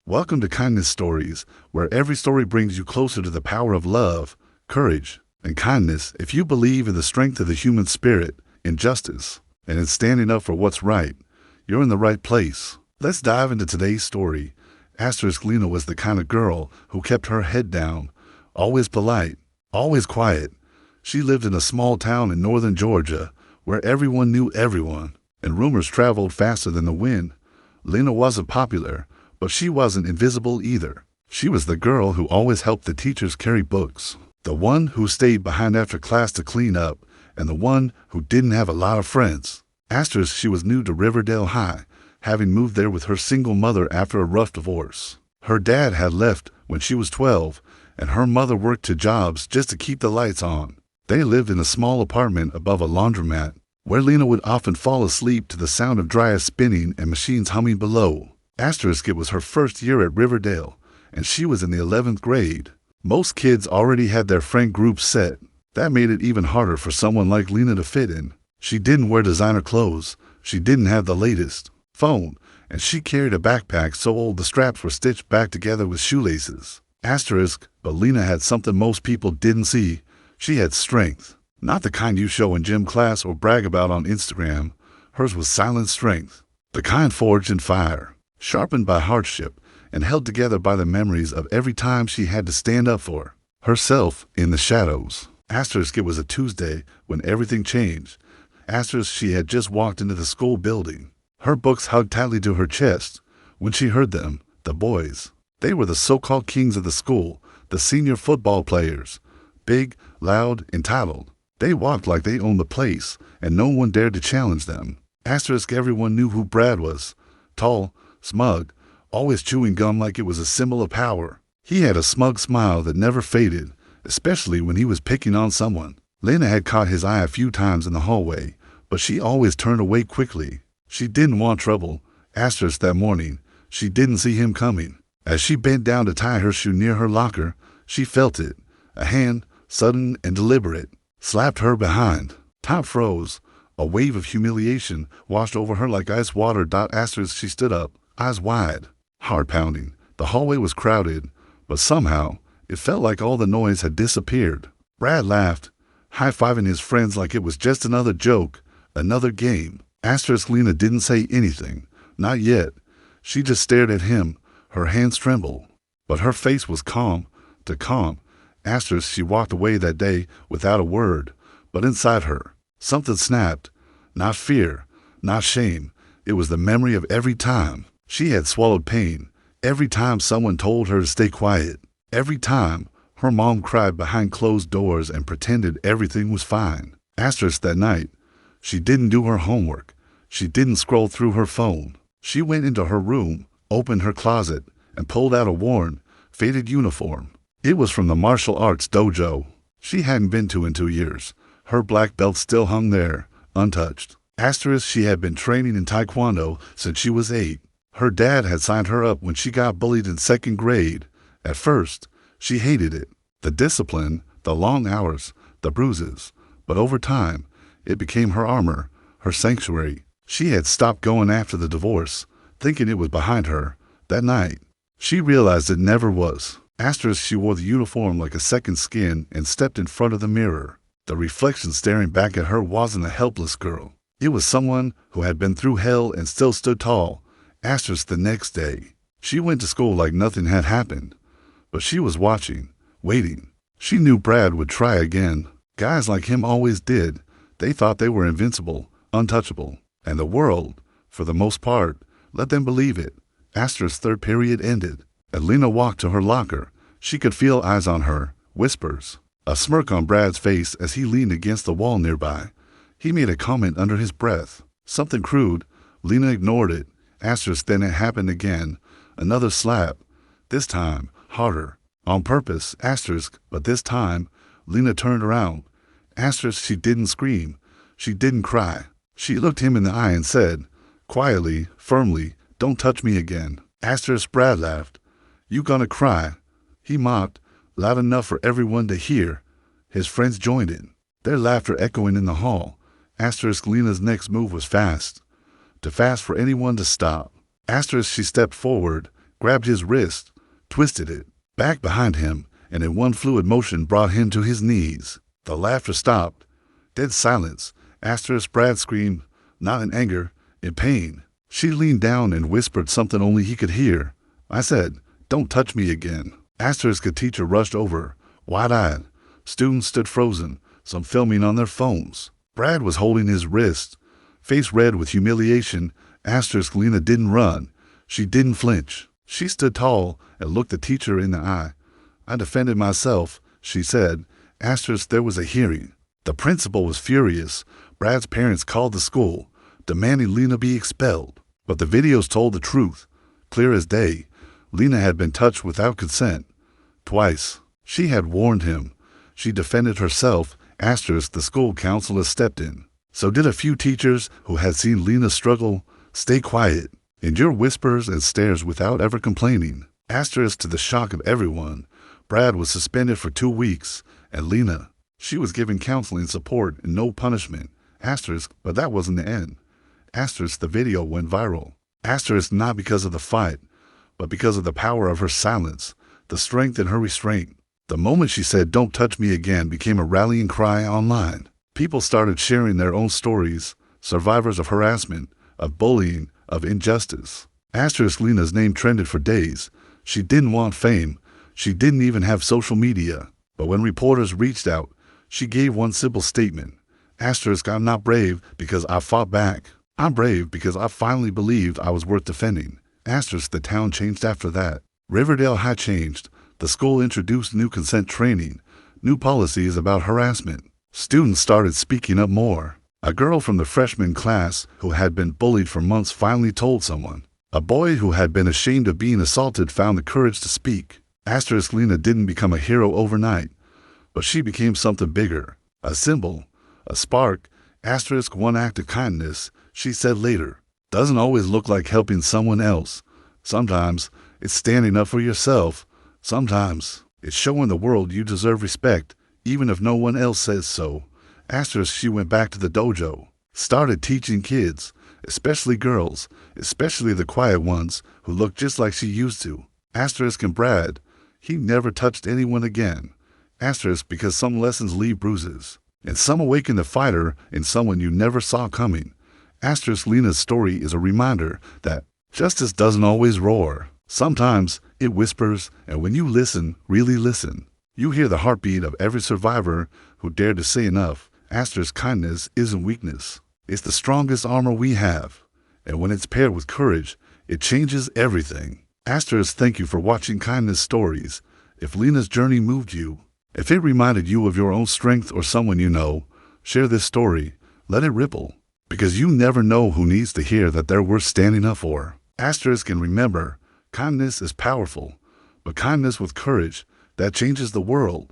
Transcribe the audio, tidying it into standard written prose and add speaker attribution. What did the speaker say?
Speaker 1: Welcome to Kindness Stories, where every story brings you closer to the power of love, courage, and kindness. If you believe in the strength of the human spirit, in justice, and in standing up for what's right, you're in the right place. Let's dive into today's story. Lena was the kind of girl who kept her head down, always polite, always quiet. She lived in a small town in northern Georgia, where everyone knew everyone, and rumors traveled faster than the wind. Lena wasn't popular, but she wasn't invisible either. She was the girl who always helped the teachers carry books, the one who stayed behind after class to clean up, and the one who didn't have a lot of friends. She was new to Riverdale High, having moved there with her single mother after a rough divorce. Her dad had left when she was 12, and her mother worked two jobs just to keep the lights on. They lived in a small apartment above a laundromat, where Lena would often fall asleep to the sound of dryers spinning and machines humming below. It was her first year at Riverdale, and she was in the 11th grade. Most kids already had their friend groups set. That made it even harder for someone like Lena to fit in. She didn't wear designer clothes, she didn't have the latest phone, and she carried a backpack so old the straps were stitched back together with shoelaces. But Lena had something most people didn't see. She had strength. Not the kind you show in gym class or brag about on Instagram. Hers was silent strength, the kind forged in fire, sharpened by hardship, and held together by the memories of every time she had to stand up for herself in the shadows. It was a Tuesday when everything changed. She had just walked into the school building, her books hugged tightly to her chest, when she heard them, the boys. They were the so-called kings of the school, the senior football players, big, loud, entitled. They walked like they owned the place, and no one dared to challenge them. Everyone knew who Brad was, tall, smug, always chewing gum like it was a symbol of power. He had a smug smile that never faded, especially when he was picking on someone. Lena had caught his eye a few times in the hallway, but she always turned away quickly. She didn't want trouble. That morning, she didn't see him coming. As she bent down to tie her shoe near her locker, she felt it. A hand, sudden and deliberate, slapped her behind. Top froze. A wave of humiliation washed over her like ice water. She stood up, eyes wide, heart pounding. The hallway was crowded, but somehow it felt like all the noise had disappeared. Brad laughed, high-fiving his friends like it was just another joke, another game. Lena didn't say anything, not yet. She just stared at him, her hands trembled. But her face was calm, too calm. She walked away that day without a word, but inside her, something snapped. Not fear, not shame. It was the memory of every time she had swallowed pain, every time someone told her to stay quiet, every time her mom cried behind closed doors and pretended everything was fine. That night, she didn't do her homework. She didn't scroll through her phone. She went into her room, opened her closet, and pulled out a worn, faded uniform. It was from the martial arts dojo she hadn't been to in 2 years. Her black belt still hung there, untouched. She had been training in Taekwondo since she was 8. Her dad had signed her up when she got bullied in 2nd grade. At first, she hated it. The discipline, the long hours, the bruises. But over time, it became her armor, her sanctuary. She had stopped going after the divorce, thinking it was behind her. That night, she realized it never was. She wore the uniform like a second skin and stepped in front of the mirror. The reflection staring back at her wasn't a helpless girl. It was someone who had been through hell and still stood tall. The next day, she went to school like nothing had happened. But she was watching, waiting. She knew Brad would try again. Guys like him always did. They thought they were invincible, untouchable. And the world, for the most part, let them believe it. Third period ended. As Lena walked to her locker, she could feel eyes on her, whispers. A smirk on Brad's face as he leaned against the wall nearby. He made a comment under his breath. Something crude. Lena ignored it. Then it happened again. Another slap. This time, harder. On purpose, but this time, Lena turned around. She didn't scream. She didn't cry. She looked him in the eye and said, quietly, firmly, "Don't touch me again." Brad laughed. "You gonna cry?" He mocked, loud enough for everyone to hear. His friends joined in, their laughter echoing in the hall. Lena's next move was fast. Too fast for anyone to stop. She stepped forward, grabbed his wrist, twisted it, back behind him, and in one fluid motion brought him to his knees. The laughter stopped. Dead silence. Brad screamed, not in anger, in pain. She leaned down and whispered something only he could hear. I said, "Don't touch me again." The teacher rushed over, wide-eyed. Students stood frozen, some filming on their phones. Brad was holding his wrist, face red with humiliation. Lena didn't run. She didn't flinch. She stood tall and looked the teacher in the eye. "I defended myself," she said. There was a hearing. The principal was furious. Brad's parents called the school, demanding Lena be expelled. But the videos told the truth, clear as day. Lena had been touched without consent. Twice. She had warned him. She defended herself. The school counselor stepped in. So did a few teachers who had seen Lena struggle. Stay quiet. Endure whispers and stares without ever complaining. To the shock of everyone, Brad was suspended for 2 weeks, and Lena, she was given counseling support and no punishment. But that wasn't the end. The video went viral. Not because of the fight, but because of the power of her silence, the strength in her restraint. The moment she said, "Don't touch me again," became a rallying cry online. People started sharing their own stories, survivors of harassment, of bullying, of injustice. Lena's name trended for days. She didn't want fame. She didn't even have social media. But when reporters reached out, she gave one simple statement. "I'm not brave because I fought back. I'm brave because I finally believed I was worth defending." The town changed after that. Riverdale had changed. The school introduced new consent training, new policies about harassment. Students started speaking up more. A girl from the freshman class who had been bullied for months finally told someone. A boy who had been ashamed of being assaulted found the courage to speak. Lena didn't become a hero overnight, but she became something bigger. A symbol, a spark. One act of kindness, she said later, doesn't always look like helping someone else. Sometimes it's standing up for yourself. Sometimes it's showing the world you deserve respect, even if no one else says so. She went back to the dojo, started teaching kids, especially girls, especially the quiet ones who looked just like she used to. And Brad, he never touched anyone again. Because some lessons leave bruises, and some awaken the fighter in someone you never saw coming. Lena's story is a reminder that justice doesn't always roar. Sometimes it whispers, and when you listen, really listen, you hear the heartbeat of every survivor who dared to say enough. Kindness isn't weakness. It's the strongest armor we have. And when it's paired with courage, it changes everything. Thank you for watching Kindness Stories. If Lena's journey moved you, if it reminded you of your own strength or someone you know, share this story. Let it ripple. Because you never know who needs to hear that they're worth standing up for. And remember, kindness is powerful, but kindness with courage, that changes the world.